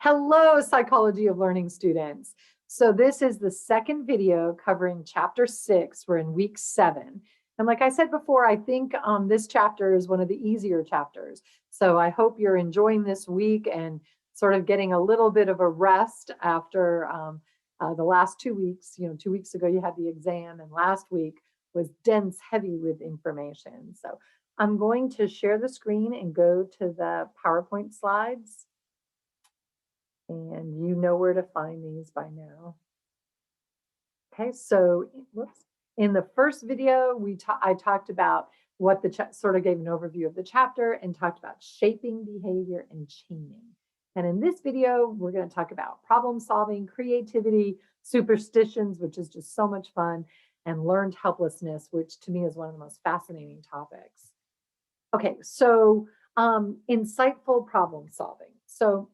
Hello, Psychology of Learning students. So this is the second video covering chapter 6. We're in week 7. And like I said before, I think this chapter is one of the easier chapters. So I hope you're enjoying this week and sort of getting a little bit of a rest after the last 2 weeks. 2 weeks ago you had the exam, and last week was dense, heavy with information. So I'm going to share the screen and go to the PowerPoint slides. And you know where to find these by now. Okay, so in the first video, I talked about what sort of gave an overview of the chapter and talked about shaping behavior and chaining. And in this video, we're going to talk about problem solving, creativity, superstitions, which is just so much fun, and learned helplessness, which to me is one of the most fascinating topics. Okay, so insightful problem solving. So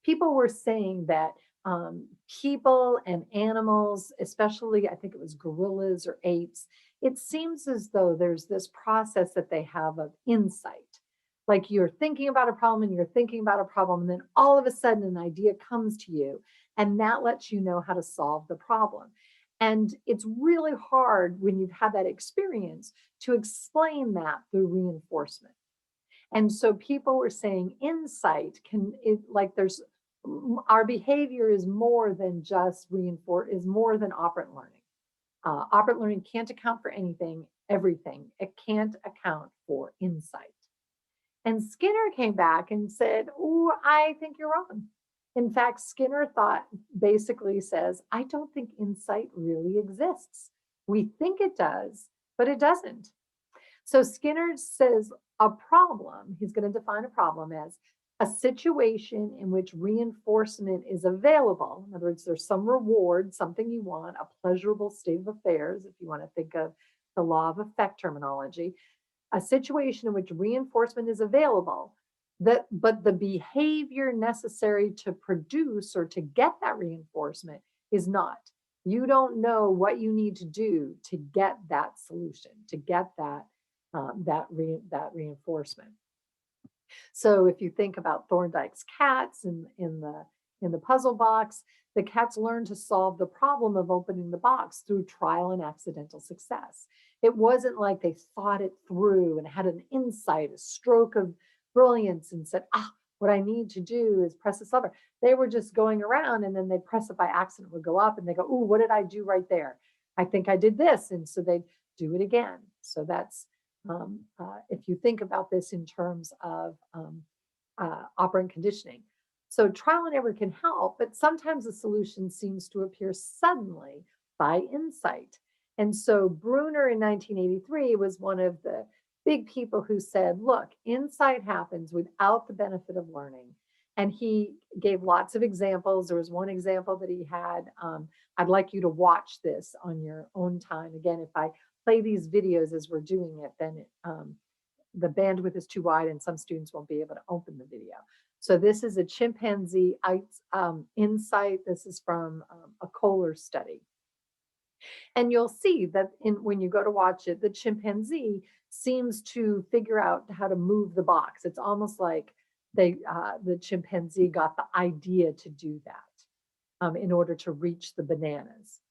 people were saying that people and animals, especially I think it was gorillas or apes, it seems as though there's this process that they have of insight. Like you're thinking about a problem and you're thinking about a problem, and then all of a sudden an idea comes to you, and that lets you know how to solve the problem. And it's really hard when you've had that experience to explain that through reinforcement. And so people were saying insight our behavior is more than just is more than operant learning. Operant learning can't account for everything. It can't account for insight. And Skinner came back and said, "Oh, I think you're wrong." In fact, Skinner basically says, I don't think insight really exists. We think it does, but it doesn't. So Skinner says a problem, he's going to define a problem as a situation in which reinforcement is available. In other words, there's some reward, something you want, a pleasurable state of affairs, if you want to think of the law of effect terminology, a situation in which reinforcement is available, but the behavior necessary to produce or to get that reinforcement is not. You don't know what you need to do to get that solution, to get that reinforcement. So if you think about Thorndike's cats in the puzzle box, the cats learn to solve the problem of opening the box through trial and accidental success. It wasn't like they thought it through and had an insight, a stroke of brilliance, and said, what I need to do is press this lever. They were just going around, and then they'd press it by accident, would go up, and they go, "Ooh, what did I do right there? I think I did this." And so they'd do it again. So that's if you think about this in terms of operant conditioning. So trial and error can help, but sometimes the solution seems to appear suddenly by insight. And so Bruner in 1983 was one of the big people who said, look, insight happens without the benefit of learning. And he gave lots of examples. There was one example that he had. I'd like you to watch this on your own time. Again, if I play these videos as we're doing it, then the bandwidth is too wide and some students won't be able to open the video. So this is a chimpanzee insight. This is from a Kohler study. And you'll see that when you go to watch it, the chimpanzee seems to figure out how to move the box. It's almost like the chimpanzee got the idea to do that in order to reach the bananas.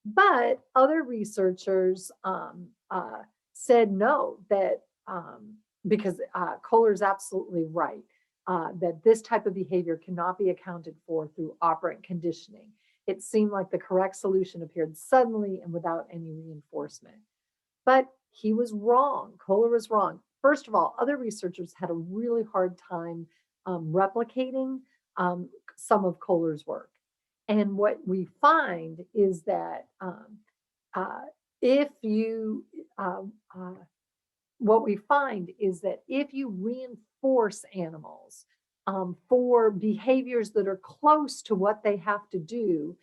But other researchers said no, that because Kohler's absolutely right, that this type of behavior cannot be accounted for through operant conditioning. It seemed like the correct solution appeared suddenly and without any reinforcement. But he was wrong. Kohler was wrong. First of all, other researchers had a really hard time replicating some of Kohler's work. And what we find is that if you reinforce animals for behaviors that are close to what they have to do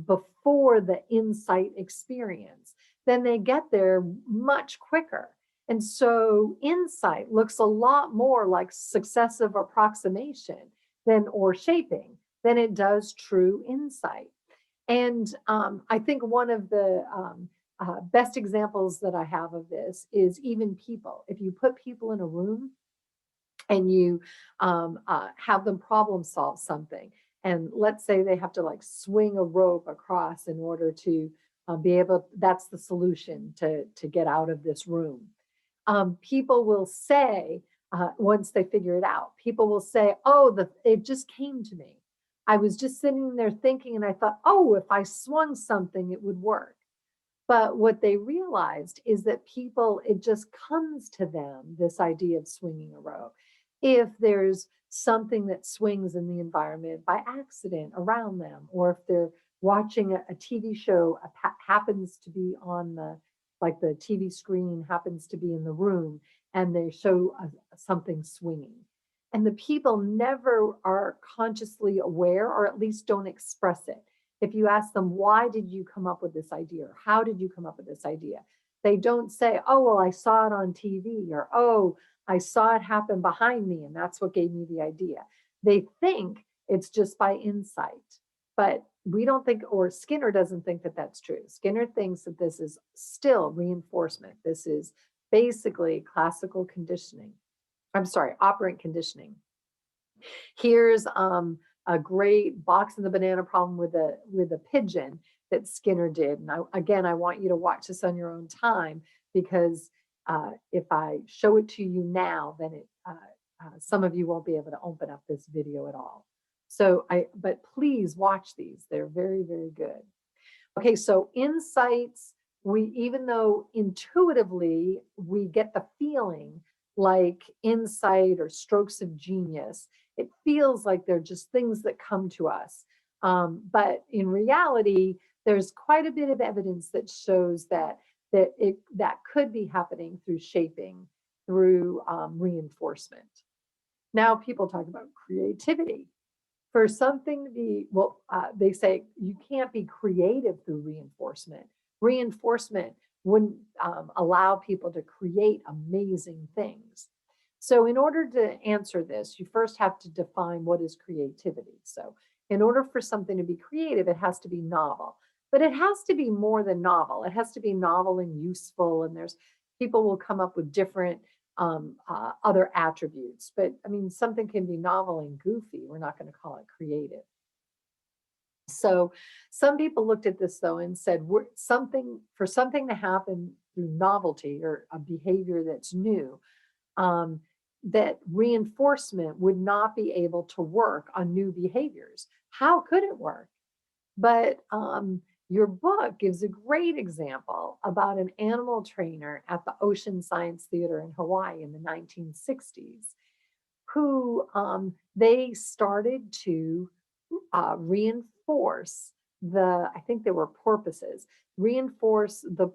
before the insight experience, then they get there much quicker. And so insight looks a lot more like successive approximation or shaping than it does true insight. And I think one of the best examples that I have of this is even people. If you put people in a room and you have them problem solve something. And let's say they have to like swing a rope across in order to be able, that's the solution to get out of this room. People will say, once they figure it out, people will say, oh, it just came to me. I was just sitting there thinking and I thought, oh, if I swung something, it would work. But what they realized is that people, it just comes to them, this idea of swinging a rope, if there's something that swings in the environment by accident around them, or if they're watching a TV show happens to be on like the TV screen happens to be in the room and they show something swinging. And the people never are consciously aware, or at least don't express it. If you ask them, why did you come up with this idea? Or how did you come up with this idea? They don't say, oh, well, I saw it on TV, or, oh, I saw it happen behind me and that's what gave me the idea. They think it's just by insight, but we don't think, or Skinner doesn't think that that's true. Skinner thinks that this is still reinforcement. This is basically classical conditioning. I'm sorry, operant conditioning. Here's a great box in the banana problem with a pigeon that Skinner did. And again, I want you to watch this on your own time, because if I show it to you now, then some of you won't be able to open up this video at all. So but please watch these. They're very, very good. Okay, so insights, even though intuitively we get the feeling like insight or strokes of genius, it feels like they're just things that come to us. But in reality, there's quite a bit of evidence that shows that that could be happening through shaping, through reinforcement. Now people talk about creativity. For something to be, well, they say you can't be creative through reinforcement. Reinforcement wouldn't allow people to create amazing things. So in order to answer this, you first have to define what is creativity. So in order for something to be creative, it has to be novel. But it has to be more than novel. It has to be novel and useful. And people will come up with different other attributes. But I mean, something can be novel and goofy. We're not going to call it creative. So some people looked at this though and said, for something to happen through novelty or a behavior that's new, that reinforcement would not be able to work on new behaviors. How could it work? But your book gives a great example about an animal trainer at the Ocean Science Theater in Hawaii in the 1960s, who they started to reinforce I think they were porpoises, reinforce the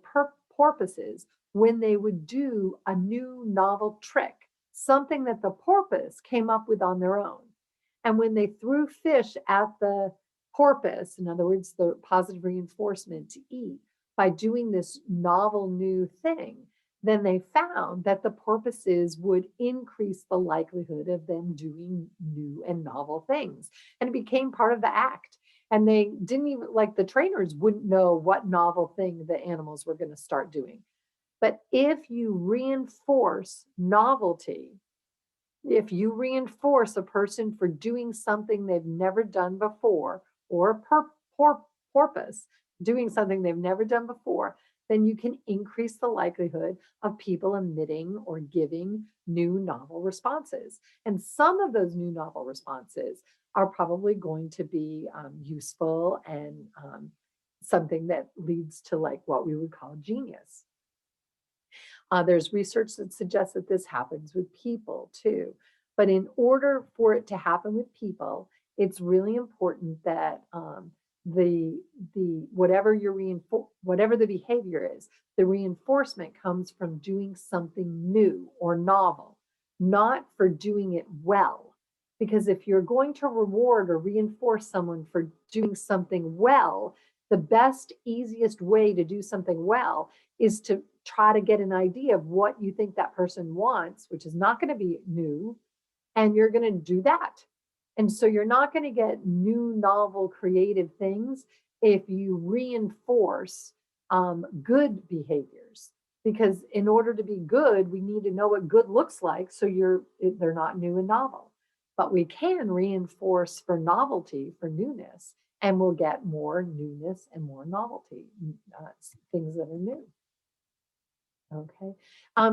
porpoises when they would do a new novel trick, something that the porpoise came up with on their own. And when they threw fish at the porpoise, in other words, the positive reinforcement to eat, by doing this novel new thing, then they found that the porpoises would increase the likelihood of them doing new and novel things. And it became part of the act. And they didn't even, like the trainers wouldn't know what novel thing the animals were going to start doing. But if you reinforce novelty, if you reinforce a person for doing something they've never done before, or a porpoise doing something they've never done before, then you can increase the likelihood of people emitting or giving new novel responses. And some of those new novel responses are probably going to be useful and something that leads to like what we would call genius. There's research that suggests that this happens with people too. But in order for it to happen with people, it's really important that whatever the behavior is, the reinforcement comes from doing something new or novel, not for doing it well. Because if you're going to reward or reinforce someone for doing something well, the best, easiest way to do something well is to try to get an idea of what you think that person wants, which is not going to be new, and you're going to do that. And so you're not going to get new, novel, creative things if you reinforce good behaviors. because in order to be good, we need to know what good looks like, so they're not new and novel. But we can reinforce for novelty, for newness, and we'll get more newness and more novelty, things that are new. Okay.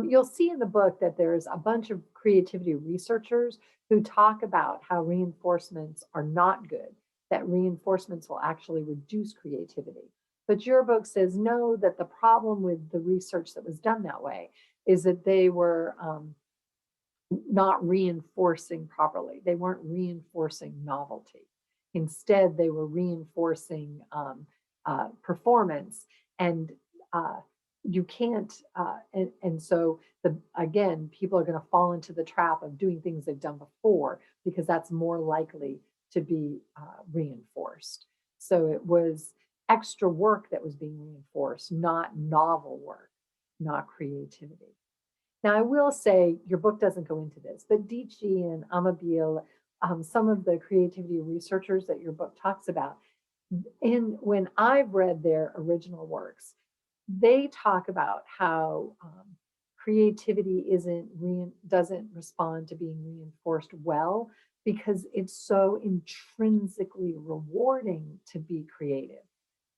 You'll see in the book that there's a bunch of creativity researchers who talk about how reinforcements are not good, that reinforcements will actually reduce creativity. But your book says no, that the problem with the research that was done that way is that they were not reinforcing properly. They weren't reinforcing novelty. Instead, they were reinforcing performance, and you can't, and so again, people are going to fall into the trap of doing things they've done before, because that's more likely to be reinforced. So it was extra work that was being reinforced, not novel work, not creativity. Now, I will say your book doesn't go into this, but Dici and Amabil, some of the creativity researchers that your book talks about, when I've read their original works, they talk about how creativity doesn't respond to being reinforced well, because it's so intrinsically rewarding to be creative.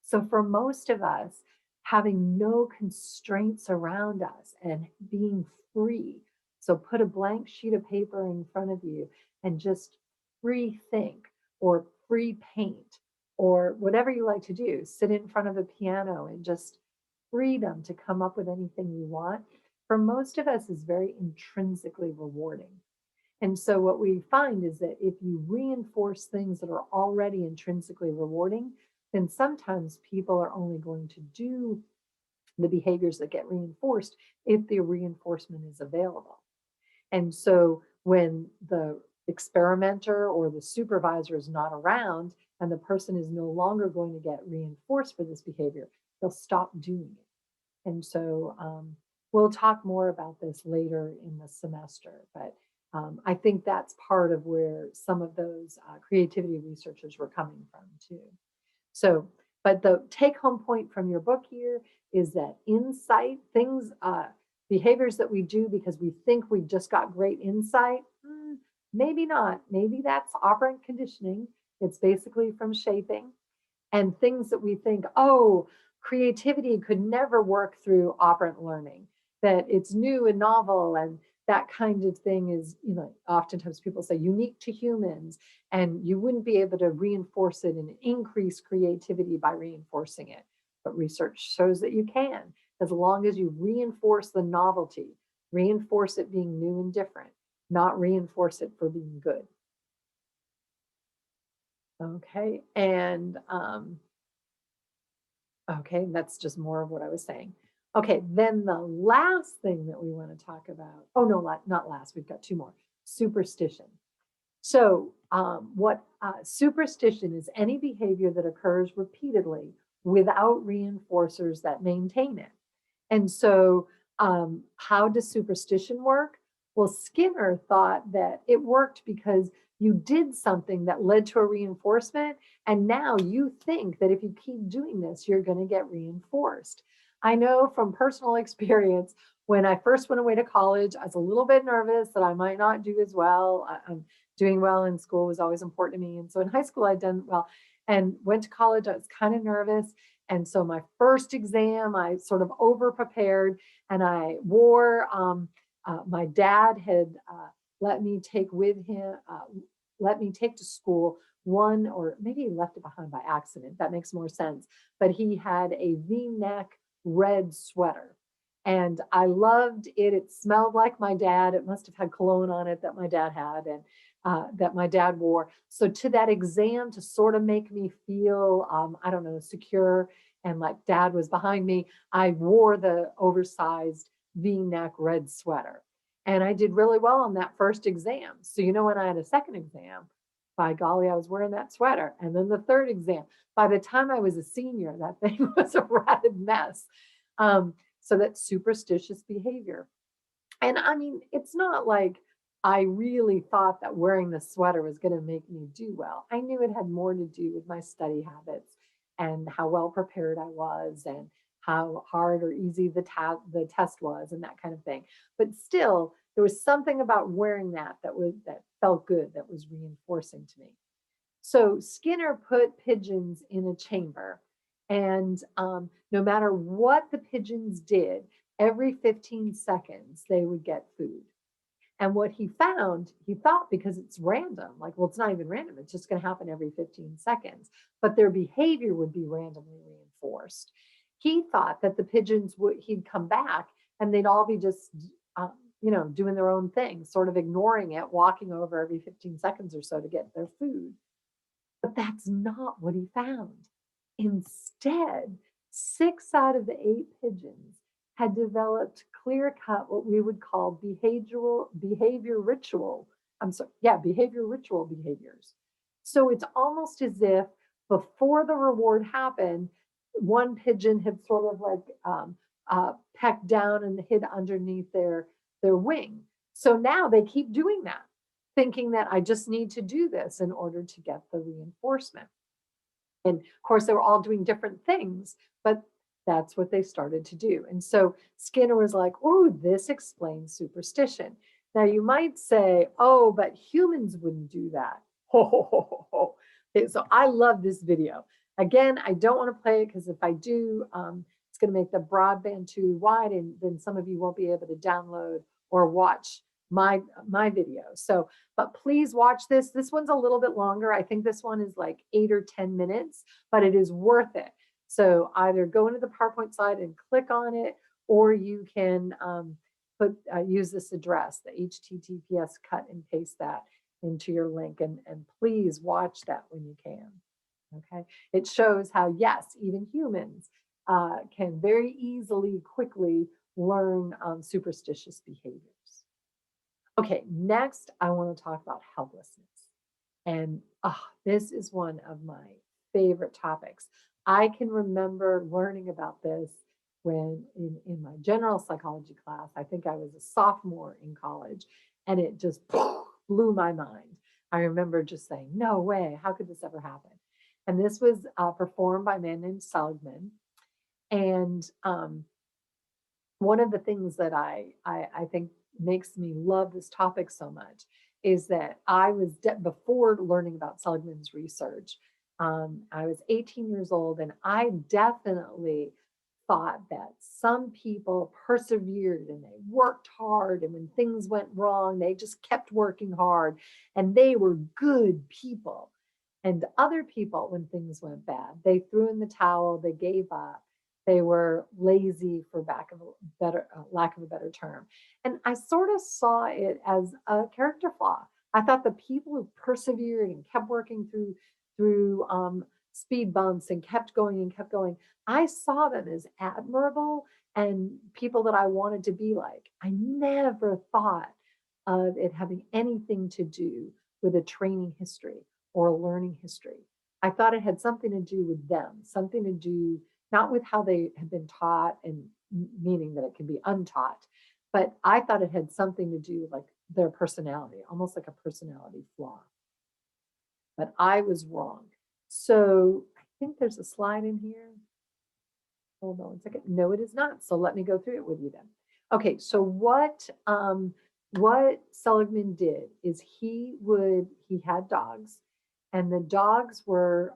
So for most of us, having no constraints around us and being free. So put a blank sheet of paper in front of you and just free think or free paint or whatever you like to do. Sit in front of a piano and just freedom to come up with anything you want. For most of us is very intrinsically rewarding. And so what we find is that if you reinforce things that are already intrinsically rewarding, then sometimes people are only going to do the behaviors that get reinforced if the reinforcement is available. And so when the experimenter or the supervisor is not around and the person is no longer going to get reinforced for this behavior, they'll stop doing it. And so we'll talk more about this later in the semester, but I think that's part of where some of those creativity researchers were coming from too. So, but the take-home point from your book here is that insight, behaviors that we do because we think we just got great insight, maybe not. Maybe that's operant conditioning. It's basically from shaping. And things that we think, oh, creativity could never work through operant learning, that it's new and novel, and that kind of thing is, oftentimes people say unique to humans, and you wouldn't be able to reinforce it and increase creativity by reinforcing it. But research shows that you can, as long as you reinforce the novelty, reinforce it being new and different, not reinforce it for being good. Okay, and okay, that's just more of what I was saying. Okay, then the last thing that we want to talk about, oh no, not last, we've got two more, superstition. So what superstition is any behavior that occurs repeatedly without reinforcers that maintain it. And so how does superstition work? Well, Skinner thought that it worked because you did something that led to a reinforcement, and now you think that if you keep doing this, you're going to get reinforced. I know from personal experience, when I first went away to college, I was a little bit nervous that I might not do as well. Doing well in school was always important to me. And so in high school, I'd done well, and went to college, I was kind of nervous. And so my first exam, I sort of over-prepared, and I wore, my dad had let me take to school one, or maybe he left it behind by accident. That makes more sense. But he had a V-neck red sweater, and I loved it. It smelled like my dad. It must have had cologne on it that my dad had, and that my dad wore. So to that exam, to sort of make me feel, I don't know, secure and like dad was behind me, I wore the oversized V-neck red sweater. And I did really well on that first exam. So, when I had a second exam, by golly, I was wearing that sweater. And then the third exam, by the time I was a senior, that thing was a ratted mess. So that's superstitious behavior. And I mean, it's not like I really thought that wearing the sweater was going to make me do well. I knew it had more to do with my study habits and how well prepared I was and how hard or easy the test was and that kind of thing. But still, there was something about wearing that that felt good, that was reinforcing to me. So Skinner put pigeons in a chamber, and no matter what the pigeons did, every 15 seconds they would get food. And what he found, he thought, because it's random, like, well, it's not even random, it's just going to happen every 15 seconds, but their behavior would be randomly reinforced. He thought that the pigeons would, he'd come back and they'd all be just, doing their own thing, sort of ignoring it, walking over every 15 seconds or so to get their food. But that's not what he found. Instead, 6 out of the 8 pigeons had developed clear-cut, what we would call behavior ritual. Behavior ritual behaviors. So it's almost as if before the reward happened, one pigeon had sort of like pecked down and hid underneath their wing. So now they keep doing that, thinking that I just need to do this in order to get the reinforcement. And of course, they were all doing different things, but that's what they started to do. And so Skinner was like, oh, this explains superstition. Now you might say, oh, but humans wouldn't do that. Okay, so I love this video. Again, I don't want to play it because if I do, it's going to make the broadband too wide, and then some of you won't be able to download or watch my video. So, but please watch this. This one's a little bit longer. I think this one is like 8 or 10 minutes, but it is worth it. So either go into the PowerPoint slide and click on it, or you can use this address, the HTTPS, cut and paste that into your link, and please watch that when you can. Okay, it shows how, yes, even humans can very easily, quickly learn superstitious behaviors. Okay, next I want to talk about helplessness. And this is one of my favorite topics. I can remember learning about this when in my general psychology class. I think I was a sophomore in college, and it just blew my mind. I remember just saying, no way, how could this ever happen? And this was performed by a man named Seligman. And one of the things that I think makes me love this topic so much is that I was, before learning about Seligman's research, I was 18 years old, and I definitely thought that some people persevered and they worked hard, and when things went wrong, they just kept working hard, and they were good people. And other people, when things went bad, they threw in the towel, they gave up. They were lazy, for lack of a better term. And I sort of saw it as a character flaw. I thought the people who persevered and kept working through speed bumps and kept going, I saw them as admirable and people that I wanted to be like. I never thought of it having anything to do with a training history or a learning history. I thought it had something to do with them, something to do not with how they had been taught, and meaning that it can be untaught, but I thought it had something to do with like their personality, almost like a personality flaw. But I was wrong. So I think there's a slide in here. Hold on 1 second. No, it is not. So let me go through it with you then. Okay, so what Seligman did is he had dogs, and the dogs were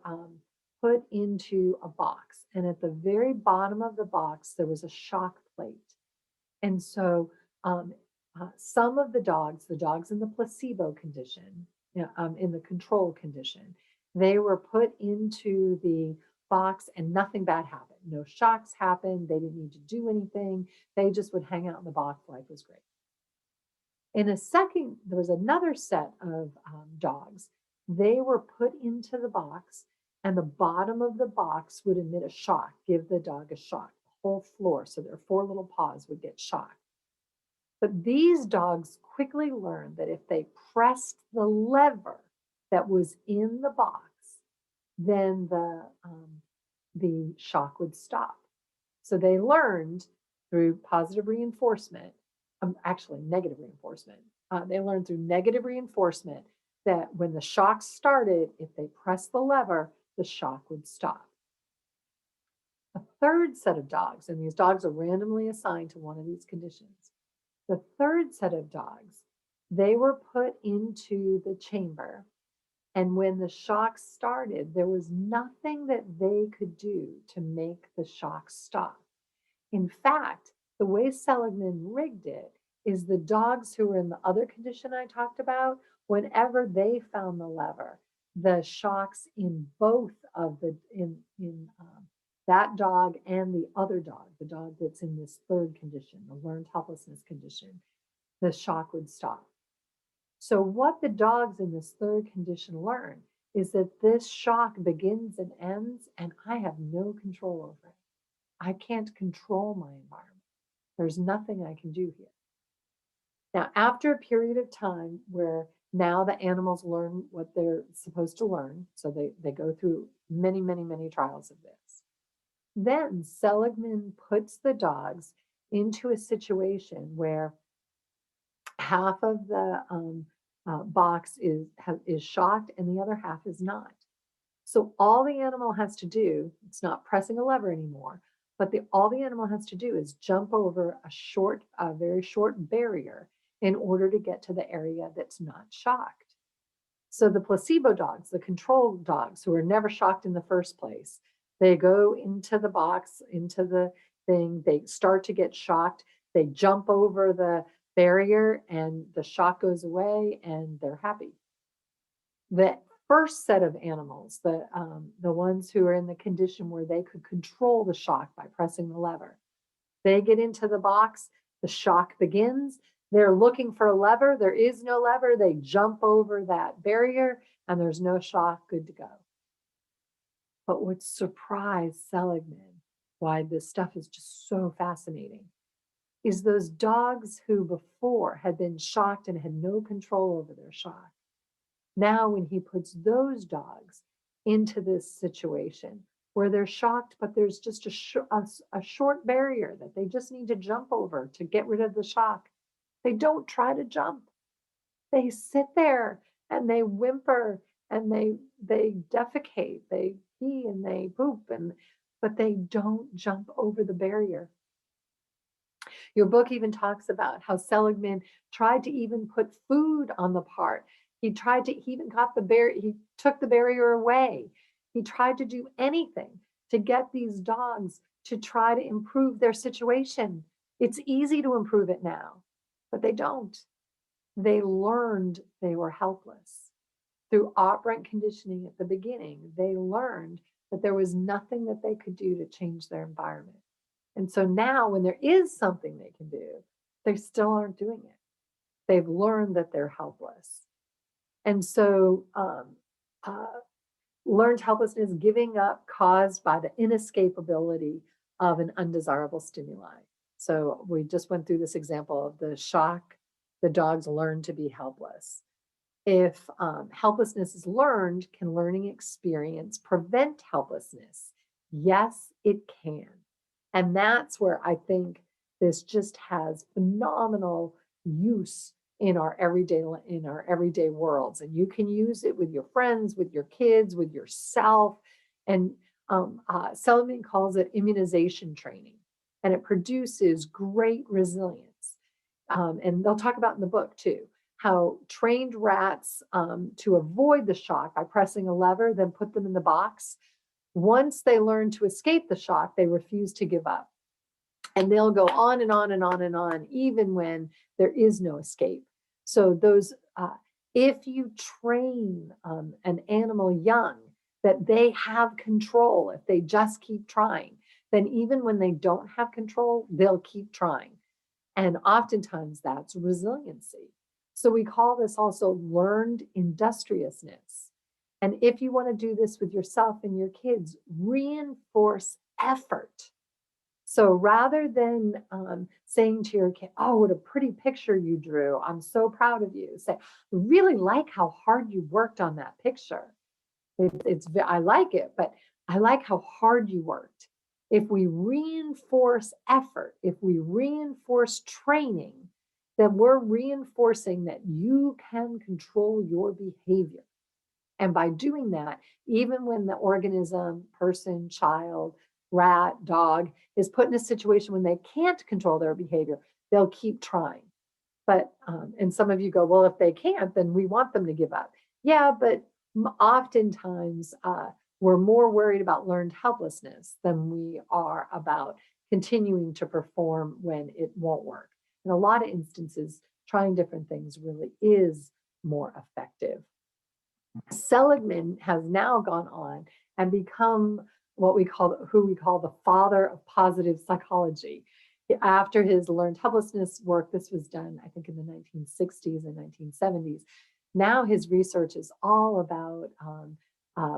put into a box, and at the very bottom of the box there was a shock plate. And so some of the dogs in the placebo condition, in the control condition, they were put into the box and nothing bad happened. No shocks happened. They didn't need to do anything. They just would hang out in the box. Life was great. In a second, there was another set of dogs. They were put into the box, and the bottom of the box would emit a shock, give the dog a shock. The whole floor, so their 4 little paws would get shocked. But these dogs quickly learned that if they pressed the lever that was in the box, then the shock would stop. So they learned through positive reinforcement, actually negative reinforcement. They learned through negative reinforcement that when the shock started, if they pressed the lever, the shock would stop. A third set of dogs, and these dogs are randomly assigned to one of these conditions. The third set of dogs, they were put into the chamber. And when the shock started, there was nothing that they could do to make the shock stop. In fact, the way Seligman rigged it is the dogs who were in the other condition I talked about, whenever they found the lever, the shocks in both of the, that dog and the other dog, the dog that's in this third condition, the learned helplessness condition, the shock would stop. So what the dogs in this third condition learn is that this shock begins and ends, and I have no control over it. I can't control my environment. There's nothing I can do here. Now, after a period of time where now the animals learn what they're supposed to learn, so they go through many, many, many trials of this, then Seligman puts the dogs into a situation where half of the box is shocked and the other half is not. So all the animal has to do, it's not pressing a lever anymore, but all the animal has to do is jump over a very short barrier in order to get to the area that's not shocked. So the placebo dogs, the control dogs who are never shocked in the first place, they go into the box, into the thing, they start to get shocked, they jump over the barrier and the shock goes away and they're happy. The first set of animals, the ones who are in the condition where they could control the shock by pressing the lever, they get into the box, the shock begins, they're looking for a lever, there is no lever, they jump over that barrier and there's no shock, good to go. But what surprised Seligman, why this stuff is just so fascinating, is those dogs who before had been shocked and had no control over their shock. Now, when he puts those dogs into this situation where they're shocked, but there's just a short barrier that they just need to jump over to get rid of the shock, they don't try to jump. They sit there and they whimper and they defecate, they pee and they poop, but they don't jump over the barrier. Your book even talks about how Seligman tried to even put food on the part. He even got the barrier, he took the barrier away. He tried to do anything to get these dogs to try to improve their situation. It's easy to improve it now, but they don't. They learned they were helpless. Through operant conditioning at the beginning, they learned that there was nothing that they could do to change their environment. And so now when there is something they can do, they still aren't doing it. They've learned that they're helpless. And so learned helplessness, giving up caused by the inescapability of an undesirable stimuli. So we just went through this example of the shock, the dogs learn to be helpless. If helplessness is learned, can learning experience prevent helplessness? Yes, it can. And that's where I think this just has phenomenal use in our everyday worlds. And you can use it with your friends, with your kids, with yourself. And Seligman calls it immunization training. And it produces great resilience. And they'll talk about in the book too, how trained rats to avoid the shock by pressing a lever, then put them in the box. Once they learn to escape the shock, they refuse to give up. And they'll go on and on and on and on, even when there is no escape. So those, if you train an animal young that they have control, if they just keep trying, then even when they don't have control, they'll keep trying. And oftentimes that's resiliency. So we call this also learned industriousness. And if you want to do this with yourself and your kids, reinforce effort. So rather than saying to your kid, oh, what a pretty picture you drew, I'm so proud of you, say, I really like how hard you worked on that picture. I like it, but I like how hard you worked. If we reinforce effort, if we reinforce training, then we're reinforcing that you can control your behavior. And by doing that, even when the organism, person, child, rat, dog, is put in a situation when they can't control their behavior, they'll keep trying. But, and some of you go, well, if they can't, then we want them to give up. Yeah, but oftentimes we're more worried about learned helplessness than we are about continuing to perform when it won't work. In a lot of instances, trying different things really is more effective. Seligman has now gone on and become who we call the father of positive psychology. After his learned helplessness work, this was done, I think, in the 1960s and 1970s. Now his research is all about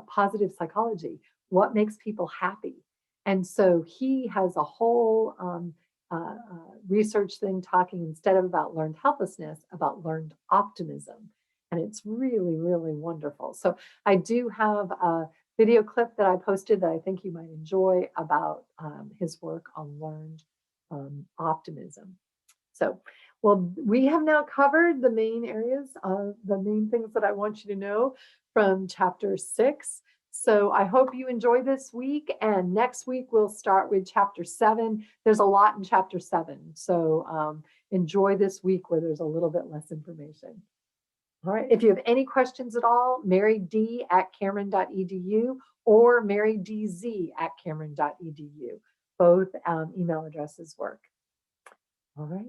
positive psychology, what makes people happy. And so he has a whole research thing talking, instead of about learned helplessness, about learned optimism. And it's really, really wonderful. So I do have a video clip that I posted that I think you might enjoy about his work on learned optimism. So, well, we have now covered the main areas of the main things that I want you to know from chapter 6. So I hope you enjoy this week, and next week we'll start with chapter 7. There's a lot in chapter 7, so enjoy this week where there's a little bit less information. All right, if you have any questions at all, maryd@cameron.edu or marydz@cameron.edu. Both email addresses work. All right.